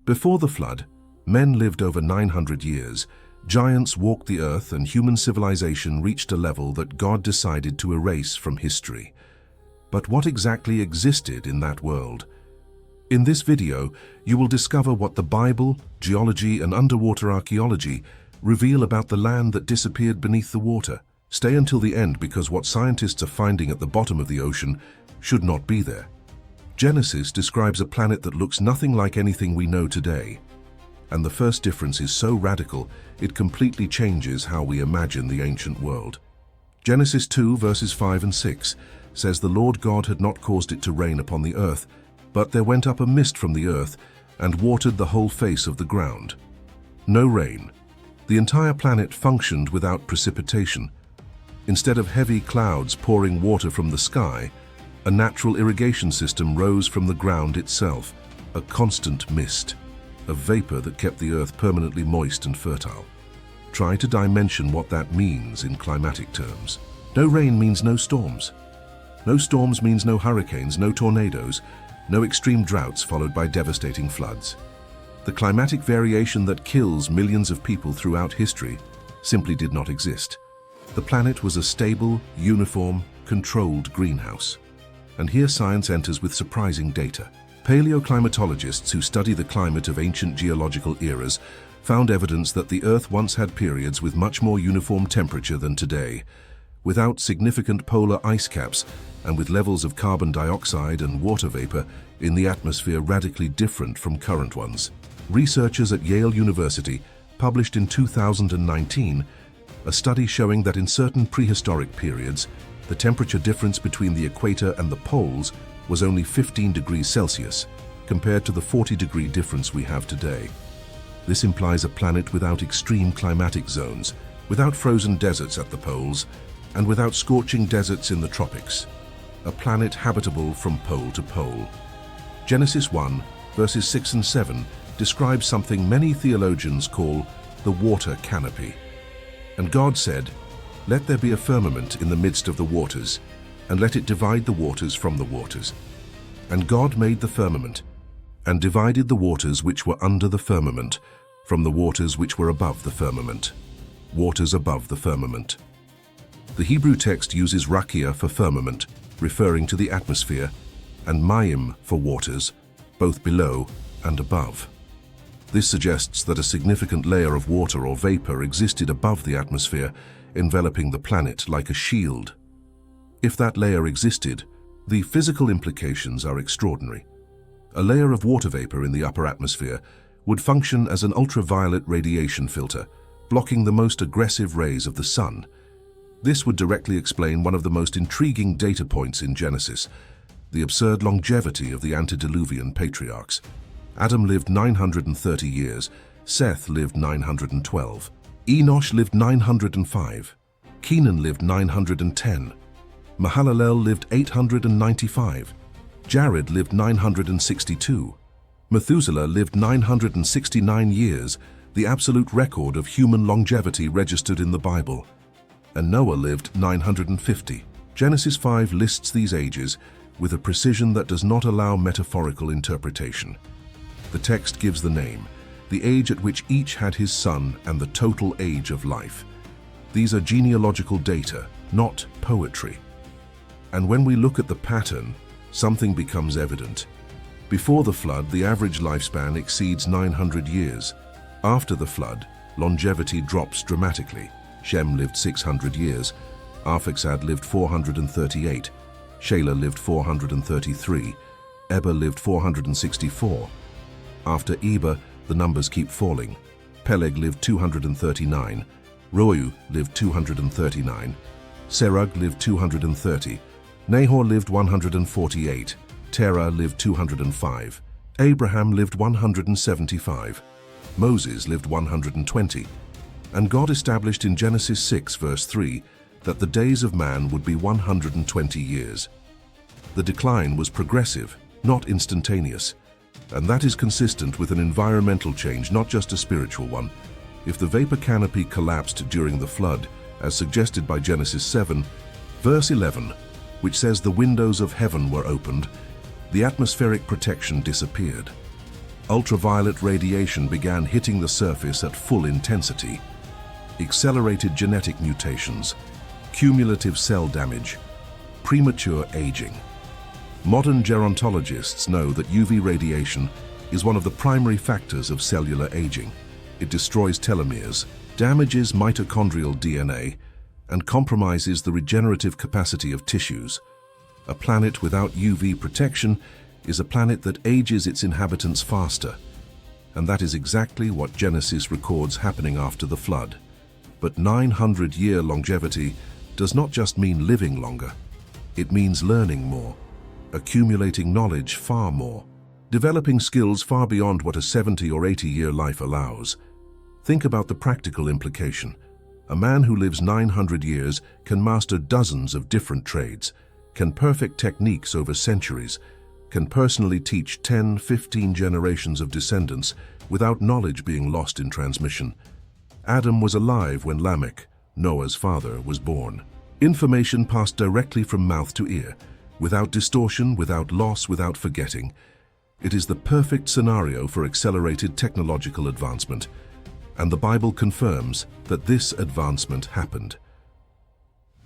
Before the flood, men lived over 900 years, giants walked the earth, and human civilization reached a level that God decided to erase from history. But what exactly existed in that world? In this video, you will discover what the Bible, geology, and underwater archaeology reveal about the land that disappeared beneath the water. Stay until the end, because what scientists are finding at the bottom of the ocean should not be there. Genesis describes a planet that looks nothing like anything we know today. And the first difference is so radical, it completely changes how we imagine the ancient world. Genesis 2 verses 5 and 6 says, "The Lord God had not caused it to rain upon the earth, but there went up a mist from the earth and watered the whole face of the ground." No rain. The entire planet functioned without precipitation. Instead of heavy clouds pouring water from the sky, a natural irrigation system rose from the ground itself, a constant mist, a vapor that kept the earth permanently moist and fertile. Try to dimension what that means in climatic terms. No rain means no storms. No storms means no hurricanes, no tornadoes, no extreme droughts followed by devastating floods. The climatic variation that kills millions of people throughout history simply did not exist. The planet was a stable, uniform, controlled greenhouse. And here science enters with surprising data. Paleoclimatologists who study the climate of ancient geological eras found evidence that the Earth once had periods with much more uniform temperature than today, without significant polar ice caps and with levels of carbon dioxide and water vapor in the atmosphere radically different from current ones. Researchers at Yale University published in 2019 a study showing that in certain prehistoric periods, the temperature difference between the equator and the poles was only 15 degrees Celsius, compared to the 40-degree difference we have today. This implies a planet without extreme climatic zones, without frozen deserts at the poles, and without scorching deserts in the tropics. A planet habitable from pole to pole. Genesis 1, verses 6 and 7 describes something many theologians call the water canopy. "And God said, Let there be a firmament in the midst of the waters, and let it divide the waters from the waters. And God made the firmament, and divided the waters which were under the firmament from the waters which were above the firmament." Waters above the firmament. The Hebrew text uses rakia for firmament, referring to the atmosphere, and mayim for waters, both below and above. This suggests that a significant layer of water or vapor existed above the atmosphere, enveloping the planet like a shield. If that layer existed, the physical implications are extraordinary. A layer of water vapor in the upper atmosphere would function as an ultraviolet radiation filter, blocking the most aggressive rays of the sun. This would directly explain one of the most intriguing data points in Genesis, the absurd longevity of the antediluvian patriarchs. Adam lived 930 years, Seth lived 912. Enosh lived 905, Kenan lived 910, Mahalalel lived 895, Jared lived 962, Methuselah lived 969 years, the absolute record of human longevity registered in the Bible, and Noah lived 950. Genesis 5 lists these ages with a precision that does not allow metaphorical interpretation. The text gives the name, the age at which each had his son, and the total age of life. These are genealogical data, not poetry. And when we look at the pattern, something becomes evident. Before the flood, the average lifespan exceeds 900 years. After the flood, longevity drops dramatically. Shem lived 600 years, Arphaxad lived 438, Shelah lived 433, Eber lived 464. After Eber, the numbers keep falling. Peleg lived 239, Reu lived 239, Serug lived 230, Nahor lived 148, Terah lived 205, Abraham lived 175, Moses lived 120, and God established in Genesis 6 verse 3 that the days of man would be 120 years. The decline was progressive, not instantaneous. And that is consistent with an environmental change, not just a spiritual one. If the vapor canopy collapsed during the flood, as suggested by Genesis 7, verse 11, which says the windows of heaven were opened, the atmospheric protection disappeared. Ultraviolet radiation began hitting the surface at full intensity. Accelerated genetic mutations, cumulative cell damage, premature aging. Modern gerontologists know that UV radiation is one of the primary factors of cellular aging. It destroys telomeres, damages mitochondrial DNA, and compromises the regenerative capacity of tissues. A planet without UV protection is a planet that ages its inhabitants faster. And that is exactly what Genesis records happening after the flood. But 900-year longevity does not just mean living longer. It means learning more, accumulating knowledge far more, developing skills far beyond what a 70 or 80-year life allows. Think about the practical implication. A man who lives 900 years can master dozens of different trades, can perfect techniques over centuries, can personally teach 10, 15 generations of descendants without knowledge being lost in transmission. Adam was alive when Lamech, Noah's father, was born. Information passed directly from mouth to ear, without distortion, without loss, without forgetting. It is the perfect scenario for accelerated technological advancement, and the Bible confirms that this advancement happened.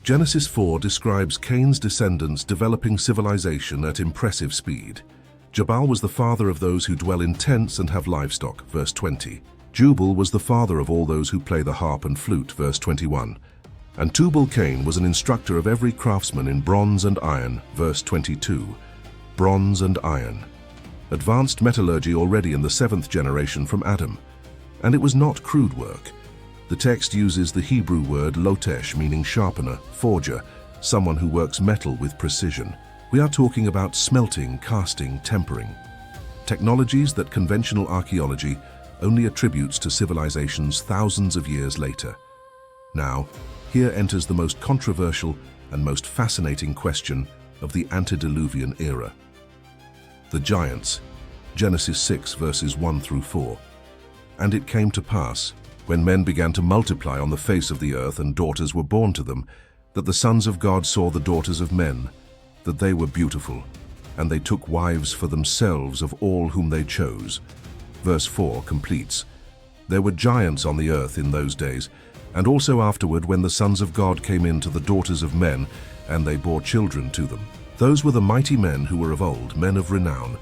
Genesis 4 describes Cain's descendants developing civilization at impressive speed. Jabal was the father of those who dwell in tents and have livestock, verse 20. Jubal was the father of all those who play the harp and flute, verse 21. And Tubal-Cain was an instructor of every craftsman in bronze and iron, verse 22. Bronze and iron. Advanced metallurgy already in the 7th generation from Adam. And it was not crude work. The text uses the Hebrew word lotesh, meaning sharpener, forger, someone who works metal with precision. We are talking about smelting, casting, tempering. Technologies that conventional archaeology only attributes to civilizations thousands of years later. Now, here enters the most controversial and most fascinating question of the antediluvian era. The giants, Genesis 6 verses 1 through 4. And it came to pass, when men began to multiply on the face of the earth and daughters were born to them, that the sons of God saw the daughters of men, that they were beautiful, and they took wives for themselves of all whom they chose. Verse 4 completes, there were giants on the earth in those days, and also afterward when the sons of God came in to the daughters of men, and they bore children to them. Those were the mighty men who were of old, men of renown.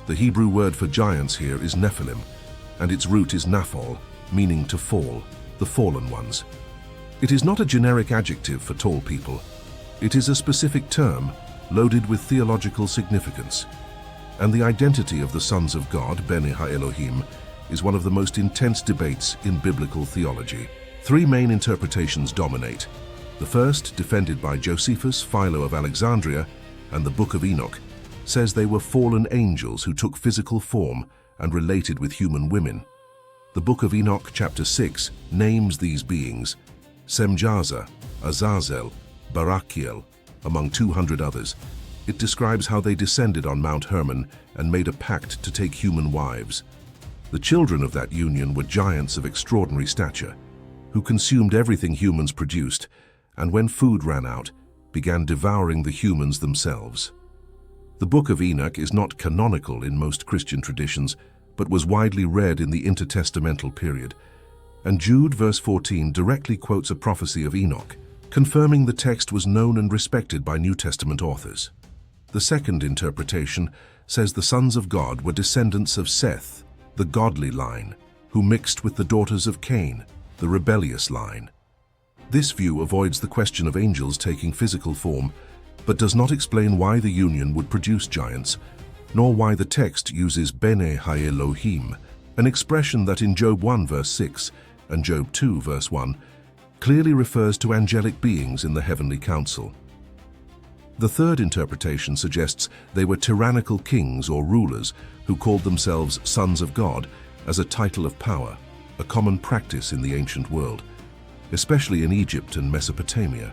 The Hebrew word for giants here is nephilim, and its root is naphol, meaning to fall, the fallen ones. It is not a generic adjective for tall people. It is a specific term, loaded with theological significance. And the identity of the sons of God, Bene Ha-Elohim, is one of the most intense debates in biblical theology. Three main interpretations dominate. The first, defended by Josephus, Philo of Alexandria, and the Book of Enoch, says they were fallen angels who took physical form and related with human women. The Book of Enoch, chapter 6, names these beings, Semjaza, Azazel, Barachiel, among 200 others. It describes how they descended on Mount Hermon and made a pact to take human wives. The children of that union were giants of extraordinary stature, who consumed everything humans produced, and when food ran out, began devouring the humans themselves. The Book of Enoch is not canonical in most Christian traditions, but was widely read in the intertestamental period. And Jude, verse 14, directly quotes a prophecy of Enoch, confirming the text was known and respected by New Testament authors. The second interpretation says the sons of God were descendants of Seth, the godly line, who mixed with the daughters of Cain, the rebellious line. This view avoids the question of angels taking physical form, but does not explain why the union would produce giants, nor why the text uses Bene Ha-Elohim, an expression that in Job 1 verse 6 and Job 2 verse 1 clearly refers to angelic beings in the heavenly council. The third interpretation suggests they were tyrannical kings or rulers who called themselves sons of God as a title of power, a common practice in the ancient world, especially in Egypt and Mesopotamia.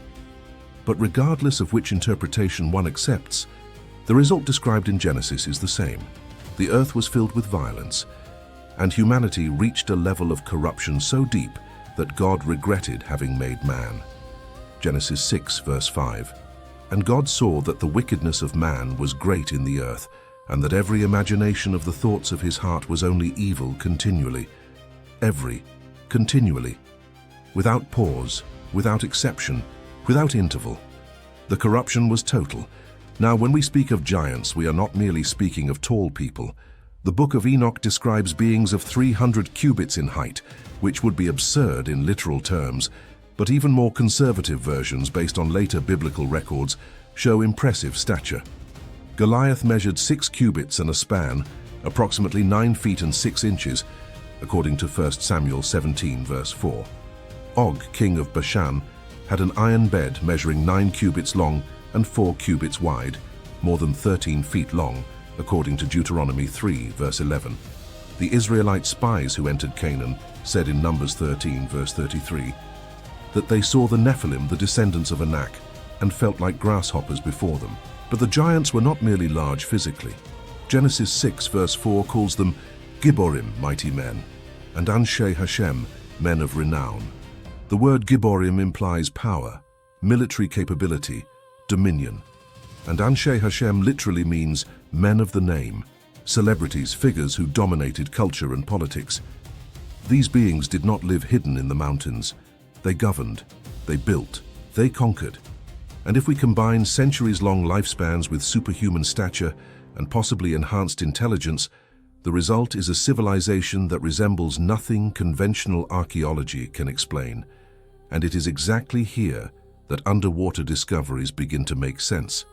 But regardless of which interpretation one accepts, the result described in Genesis is the same. The earth was filled with violence, and humanity reached a level of corruption so deep that God regretted having made man. Genesis 6 verse 5. And God saw that the wickedness of man was great in the earth, and that every imagination of the thoughts of his heart was only evil continually. Continually. Without pause, without exception, without interval. The corruption was total. Now, when we speak of giants, we are not merely speaking of tall people. The Book of Enoch describes beings of 300 cubits in height, which would be absurd in literal terms, but even more conservative versions based on later biblical records show impressive stature. Goliath measured 6 cubits and a span, approximately 9 feet and 6 inches, according to 1 Samuel 17 verse 4. Og, king of Bashan, had an iron bed measuring 9 cubits long and 4 cubits wide, more than 13 feet long, according to Deuteronomy 3 verse 11. The Israelite spies who entered Canaan said in Numbers 13 verse 33 that they saw the Nephilim, the descendants of Anak, and felt like grasshoppers before them. But the giants were not merely large physically. Genesis 6 verse 4 calls them Gibborim, mighty men, and Anshe Hashem, men of renown. The word Gibborim implies power, military capability, dominion. And Anshe Hashem literally means men of the name, celebrities, figures who dominated culture and politics. These beings did not live hidden in the mountains. They governed, they built, they conquered. And if we combine centuries-long lifespans with superhuman stature and possibly enhanced intelligence, the result is a civilization that resembles nothing conventional archaeology can explain. And it is exactly here that underwater discoveries begin to make sense.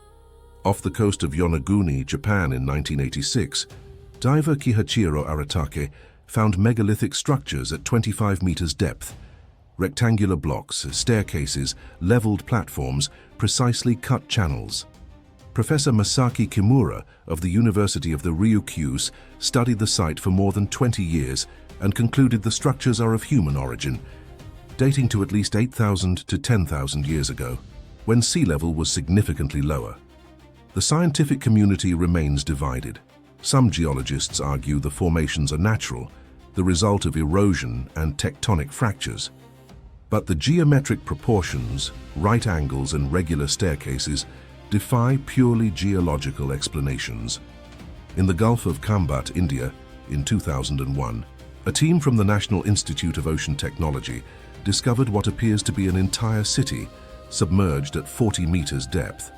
Off the coast of Yonaguni, Japan in 1986, diver Kihachiro Aratake found megalithic structures at 25 meters depth. Rectangular blocks, staircases, leveled platforms, precisely cut channels. Professor Masaki Kimura of the University of the Ryukyus studied the site for more than 20 years and concluded the structures are of human origin, dating to at least 8,000 to 10,000 years ago, when sea level was significantly lower. The scientific community remains divided. Some geologists argue the formations are natural, the result of erosion and tectonic fractures. But the geometric proportions, right angles and regular staircases defy purely geological explanations. In the Gulf of Kambat, India, in 2001, a team from the National Institute of Ocean Technology discovered what appears to be an entire city submerged at 40 meters depth.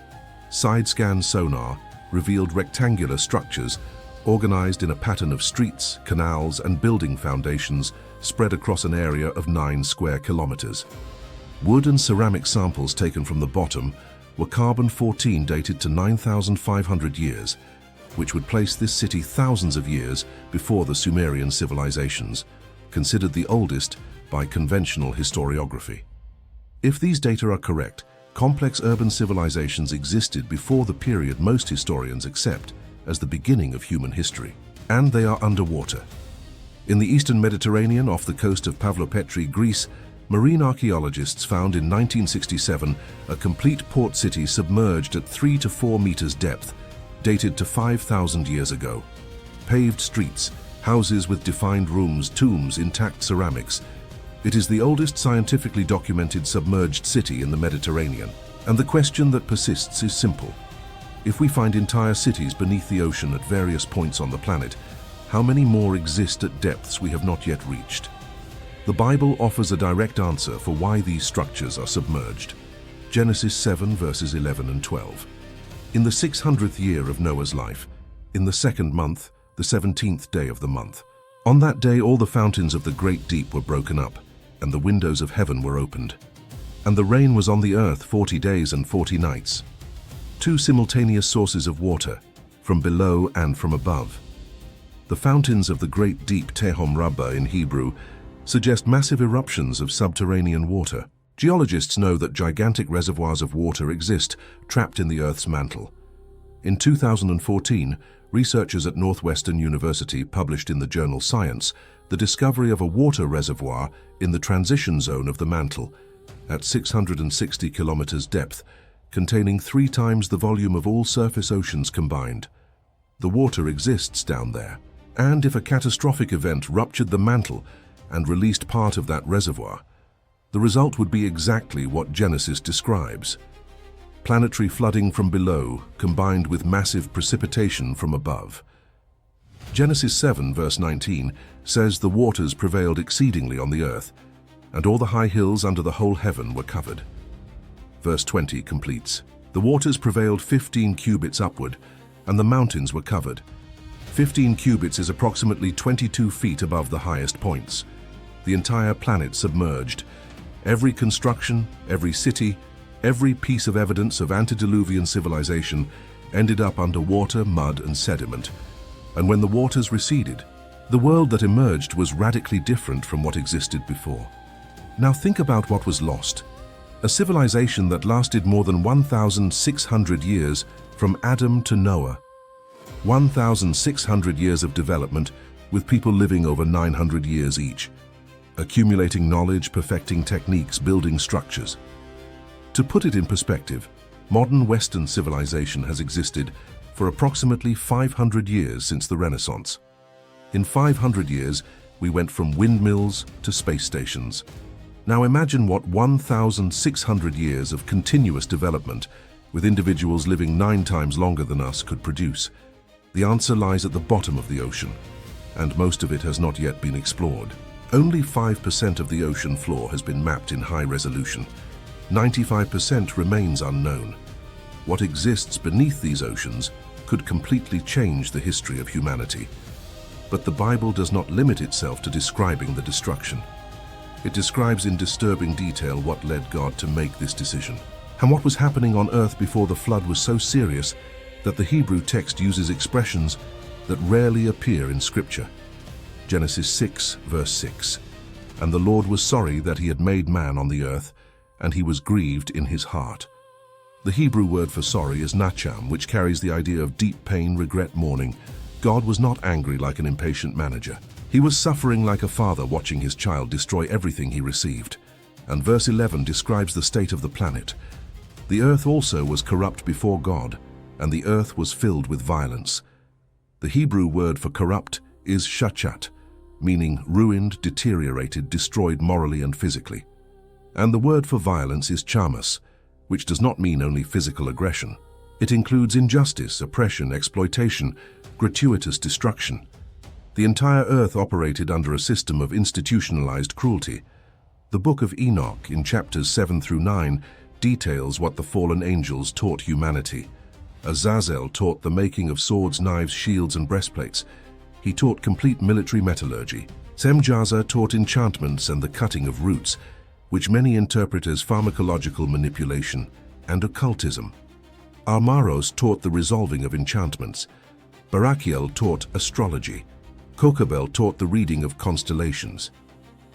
Side-scan sonar revealed rectangular structures organized in a pattern of streets, canals, and building foundations spread across an area of 9 square kilometers. Wood and ceramic samples taken from the bottom were carbon-14 dated to 9,500 years, which would place this city thousands of years before the Sumerian civilizations, considered the oldest by conventional historiography. If these data are correct, complex urban civilizations existed before the period most historians accept as the beginning of human history, and they are underwater. In the eastern Mediterranean, off the coast of Pavlopetri, Greece, marine archaeologists found in 1967 a complete port city submerged at 3 to 4 meters depth, dated to 5,000 years ago. Paved streets, houses with defined rooms, tombs, intact ceramics. It is the oldest scientifically documented submerged city in the Mediterranean. And the question that persists is simple. If we find entire cities beneath the ocean at various points on the planet, how many more exist at depths we have not yet reached? The Bible offers a direct answer for why these structures are submerged. Genesis 7 verses 11 and 12. In the 600th year of Noah's life, in the 2nd month, the 17th day of the month, on that day all the fountains of the great deep were broken up, and the windows of heaven were opened. And the rain was on the earth 40 days and 40 nights. 2 simultaneous sources of water, from below and from above. The fountains of the great deep, Tehom Rabbah in Hebrew, suggest massive eruptions of subterranean water. Geologists know that gigantic reservoirs of water exist, trapped in the Earth's mantle. In 2014, researchers at Northwestern University published in the journal Science the discovery of a water reservoir in the transition zone of the mantle, at 660 kilometers depth, containing 3 times the volume of all surface oceans combined. The water exists down there, and if a catastrophic event ruptured the mantle and released part of that reservoir, the result would be exactly what Genesis describes. planetary flooding from below combined with massive precipitation from above. Genesis 7 verse 19 says the waters prevailed exceedingly on the earth, and all the high hills under the whole heaven were covered. Verse 20 completes, the waters prevailed 15 cubits upward, and the mountains were covered. 15 cubits is approximately 22 feet above the highest points. The entire planet submerged. Every construction, every city, every piece of evidence of antediluvian civilization ended up under water, mud, and sediment. And when the waters receded, the world that emerged was radically different from what existed before. Now think about what was lost. A civilization that lasted more than 1,600 years from Adam to Noah. 1,600 years of development with people living over 900 years each, accumulating knowledge, perfecting techniques, building structures. To put it in perspective, modern Western civilization has existed for approximately 500 years since the Renaissance. In 500 years, we went from windmills to space stations. Now imagine what 1,600 years of continuous development, with individuals living 9 times longer than us, could produce. The answer lies at the bottom of the ocean, and most of it has not yet been explored. Only 5% of the ocean floor has been mapped in high resolution. 95% remains unknown. What exists beneath these oceans could completely change the history of humanity. But the Bible does not limit itself to describing the destruction. It describes in disturbing detail what led God to make this decision, and what was happening on earth before the flood was so serious that the Hebrew text uses expressions that rarely appear in Scripture. Genesis 6 verse 6, "And the Lord was sorry that he had made man on the earth, and he was grieved in his heart." The Hebrew word for sorry is nacham, which carries the idea of deep pain, regret, mourning. God was not angry like an impatient manager. He was suffering like a father watching his child destroy everything he received. And verse 11 describes the state of the planet. The earth also was corrupt before God, and the earth was filled with violence. The Hebrew word for corrupt is shachat, meaning ruined, deteriorated, destroyed morally and physically. And the word for violence is chamas, which does not mean only physical aggression. It includes injustice, oppression, exploitation, gratuitous destruction. The entire earth operated under a system of institutionalized cruelty. The book of Enoch, in chapters 7 through 9, details what the fallen angels taught humanity. Azazel taught the making of swords, knives, shields, and breastplates. He taught complete military metallurgy. Semjaza taught enchantments and the cutting of roots, which many interpret as pharmacological manipulation and occultism. Armaros taught the resolving of enchantments. Barachiel taught astrology. Kokabel taught the reading of constellations.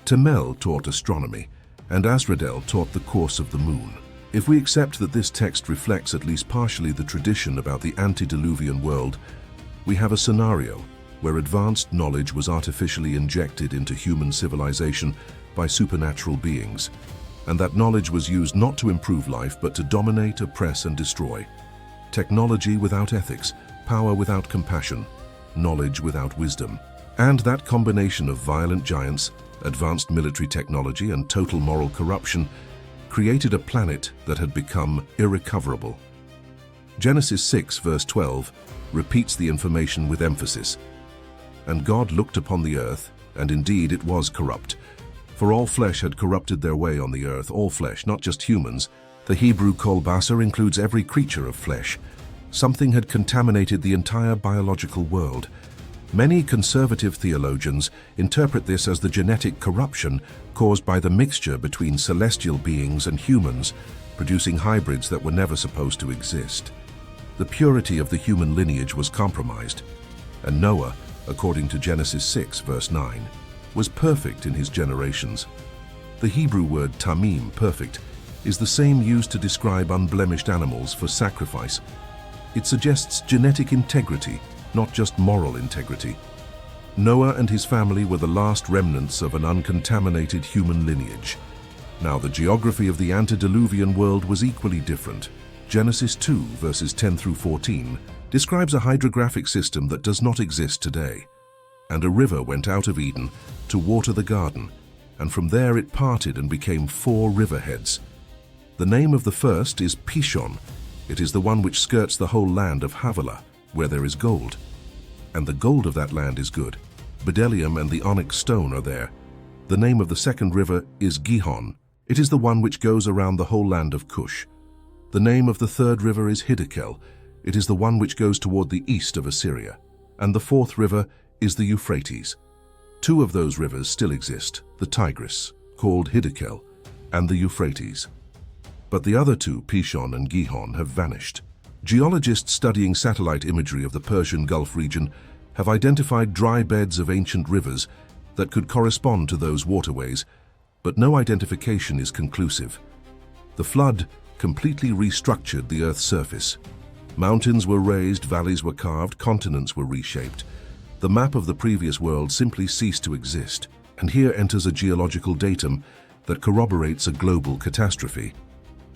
Temel taught astronomy, and Asradel taught the course of the moon. If we accept that this text reflects at least partially the tradition about the antediluvian world, we have a scenario where advanced knowledge was artificially injected into human civilization by supernatural beings, and that knowledge was used not to improve life but to dominate, oppress, and destroy. Technology without ethics, power without compassion, knowledge without wisdom. And that combination of violent giants, advanced military technology, and total moral corruption created a planet that had become irrecoverable. Genesis 6 verse 12 repeats the information with emphasis. "And God looked upon the earth, and indeed it was corrupt. For all flesh had corrupted their way on the earth," all flesh, not just humans. The Hebrew kol basar includes every creature of flesh. Something had contaminated the entire biological world. Many conservative theologians interpret this as the genetic corruption caused by the mixture between celestial beings and humans, producing hybrids that were never supposed to exist. The purity of the human lineage was compromised, and Noah, according to Genesis 6 verse 9, was perfect in his generations. The Hebrew word tamim, perfect, is the same used to describe unblemished animals for sacrifice. It suggests genetic integrity, not just moral integrity. Noah and his family were the last remnants of an uncontaminated human lineage. Now, the geography of the antediluvian world was equally different. Genesis 2, verses 10 through 14, describes a hydrographic system that does not exist today. "And a river went out of Eden to water the garden, and from there it parted and became 4 riverheads. The name of the first is Pishon, It is the one which skirts the whole land of Havilah, where there is gold. And the gold of that land is good. Bdellium and the onyx stone are there. The name of the second river is Gihon. It is the one which goes around the whole land of Cush. The name of the third river is Hiddekel. It is the one which goes toward the east of Assyria. And the fourth river is the Euphrates. Two of those rivers still exist, the Tigris, called Hiddekel, and the Euphrates. But the other two, Pishon and Gihon, have vanished. Geologists studying satellite imagery of the Persian Gulf region have identified dry beds of ancient rivers that could correspond to those waterways, but no identification is conclusive. The flood completely restructured the Earth's surface. Mountains were raised, valleys were carved, continents were reshaped. The map of the previous world simply ceased to exist, and here enters a geological datum that corroborates a global catastrophe.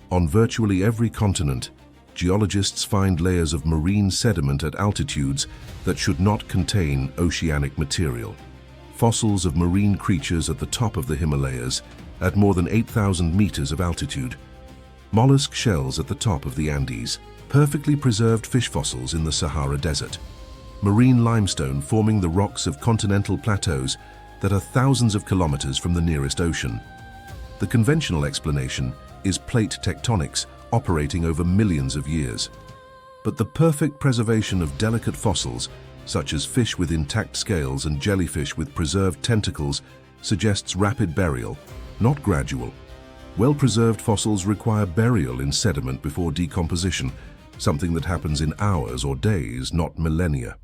On virtually every continent, geologists find layers of marine sediment at altitudes that should not contain oceanic material. Fossils of marine creatures at the top of the Himalayas at more than 8,000 meters of altitude. Mollusk shells at the top of the Andes. Perfectly preserved fish fossils in the Sahara Desert. Marine limestone forming the rocks of continental plateaus that are thousands of kilometers from the nearest ocean. The conventional explanation is plate tectonics operating over millions of years. But the perfect preservation of delicate fossils, such as fish with intact scales and jellyfish with preserved tentacles, suggests rapid burial, not gradual. Well-preserved fossils require burial in sediment before decomposition, something that happens in hours or days, not millennia.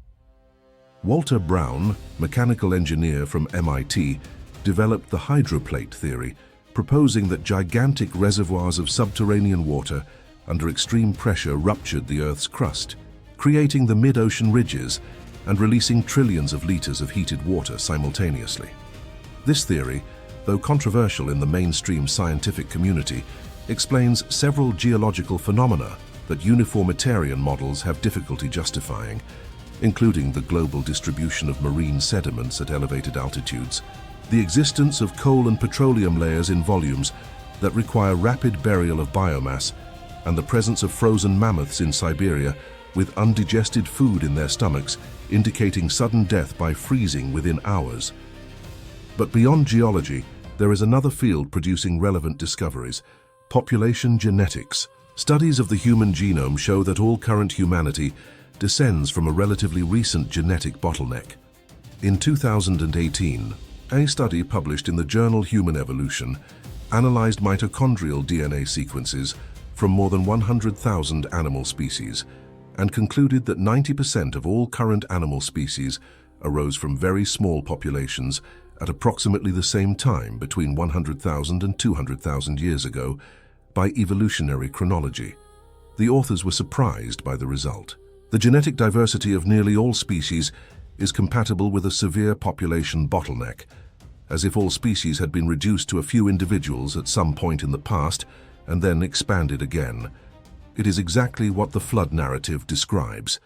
Walter Brown, mechanical engineer from MIT, developed the hydroplate theory, proposing that gigantic reservoirs of subterranean water under extreme pressure ruptured the Earth's crust, creating the mid-ocean ridges and releasing trillions of liters of heated water simultaneously. This theory, though controversial in the mainstream scientific community, explains several geological phenomena that uniformitarian models have difficulty justifying, including the global distribution of marine sediments at elevated altitudes, the existence of coal and petroleum layers in volumes that require rapid burial of biomass, and the presence of frozen mammoths in Siberia with undigested food in their stomachs, indicating sudden death by freezing within hours. But beyond geology, there is another field producing relevant discoveries: population genetics. Studies of the human genome show that all current humanity descends from a relatively recent genetic bottleneck. In 2018, a study published in the journal Human Evolution analyzed mitochondrial DNA sequences from more than 100,000 animal species and concluded that 90% of all current animal species arose from very small populations at approximately the same time between 100,000 and 200,000 years ago by evolutionary chronology. The authors were surprised by the result. The genetic diversity of nearly all species is compatible with a severe population bottleneck, as if all species had been reduced to a few individuals at some point in the past and then expanded again. It is exactly what the flood narrative describes.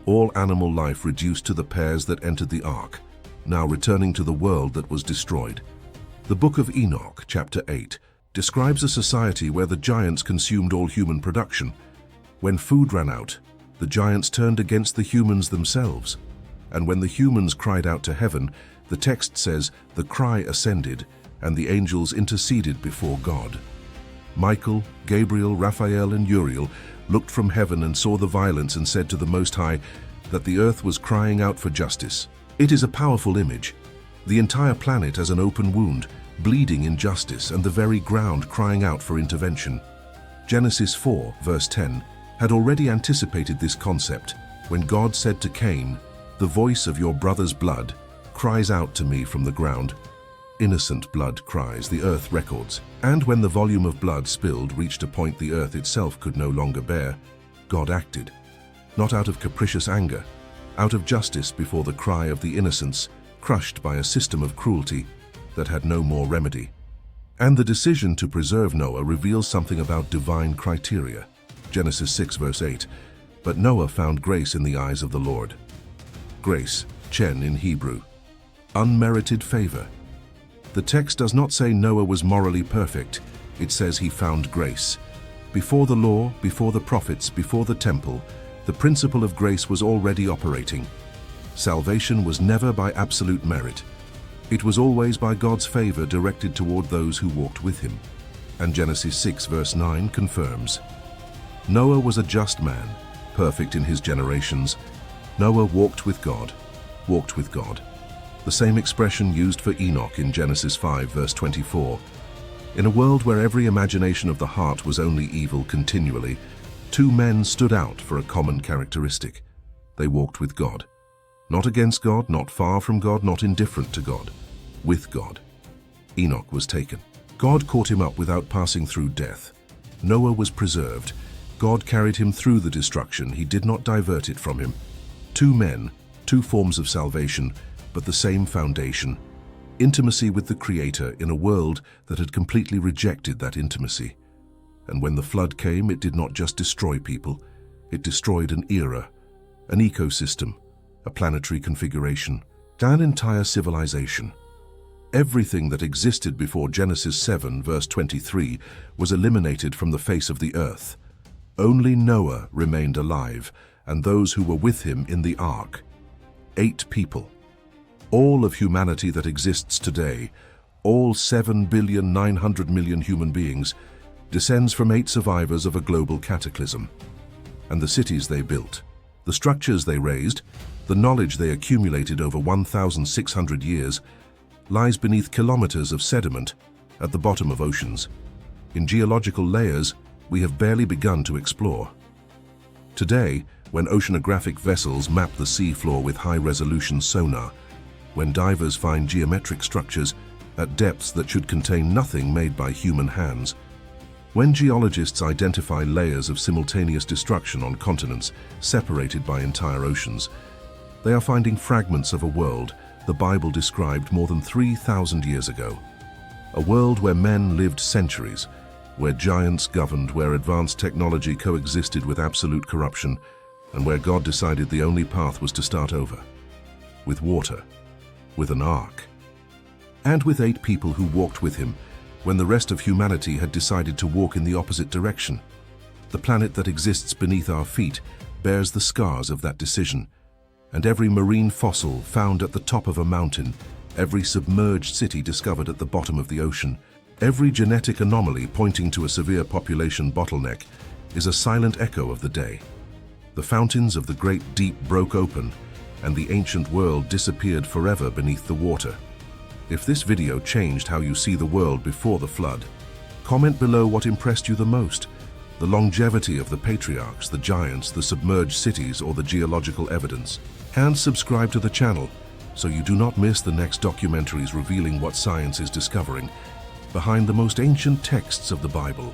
All animal life reduced to the pairs that entered the ark, now returning to the world that was destroyed. The Book of Enoch, chapter 8, describes a society where the giants consumed all human production. When food ran out, the giants turned against the humans themselves. And when the humans cried out to heaven, the text says, the cry ascended, and the angels interceded before God. Michael, Gabriel, Raphael, and Uriel looked from heaven and saw the violence and said to the Most High that the earth was crying out for justice. It is a powerful image. The entire planet as an open wound, bleeding injustice, and the very ground crying out for intervention. Genesis 4, verse 10, had already anticipated this concept when God said to Cain, "The voice of your brother's blood cries out to me from the ground." Innocent blood cries, the earth records. And when the volume of blood spilled reached a point the earth itself could no longer bear, God acted. Not out of capricious anger, out of justice before the cry of the innocents, crushed by a system of cruelty that had no more remedy. And the decision to preserve Noah reveals something about divine criteria. Genesis 6, verse 8, "But Noah found grace in the eyes of the Lord." Grace, chen in Hebrew. Unmerited favor. The text does not say Noah was morally perfect. It says he found grace. Before the law, before the prophets, before the temple, the principle of grace was already operating. Salvation was never by absolute merit. It was always by God's favor directed toward those who walked with him. And Genesis 6 verse 9 confirms. Noah was a just man, perfect in his generations. Noah walked with God, walked with God. The same expression used for Enoch in Genesis 5 verse 24. In a world where every imagination of the heart was only evil continually, two men stood out for a common characteristic. They walked with God. Not against God, not far from God, not indifferent to God. With God. Enoch was taken. God caught him up without passing through death. Noah was preserved. God carried him through the destruction. He did not divert it from him. Two men, two forms of salvation, but the same foundation. Intimacy with the Creator in a world that had completely rejected that intimacy. And when the flood came, it did not just destroy people. It destroyed an era, an ecosystem, a planetary configuration, an entire civilization. Everything that existed before Genesis 7 verse 23 was eliminated from the face of the earth. Only Noah remained alive, and those who were with him in the ark. 8 people. All of humanity that exists today, all 7,900,000,000 human beings, descends from 8 survivors of a global cataclysm. And the cities they built, the structures they raised, the knowledge they accumulated over 1,600 years, lies beneath kilometers of sediment at the bottom of oceans, in geological layers we have barely begun to explore. Today, when oceanographic vessels map the seafloor with high-resolution sonar, when divers find geometric structures at depths that should contain nothing made by human hands, when geologists identify layers of simultaneous destruction on continents separated by entire oceans, they are finding fragments of a world the Bible described more than 3,000 years ago. A world where men lived centuries, where giants governed, where advanced technology coexisted with absolute corruption, and where God decided the only path was to start over. With water, with an ark, and with 8 people who walked with him when the rest of humanity had decided to walk in the opposite direction. The planet that exists beneath our feet bears the scars of that decision, and every marine fossil found at the top of a mountain, every submerged city discovered at the bottom of the ocean, every genetic anomaly pointing to a severe population bottleneck is a silent echo of the day. The fountains of the great deep broke open, and the ancient world disappeared forever beneath the water. If this video changed how you see the world before the flood, comment below what impressed you the most: the longevity of the patriarchs, the giants, the submerged cities, or the geological evidence. And subscribe to the channel so you do not miss the next documentaries revealing what science is discovering behind the most ancient texts of the Bible.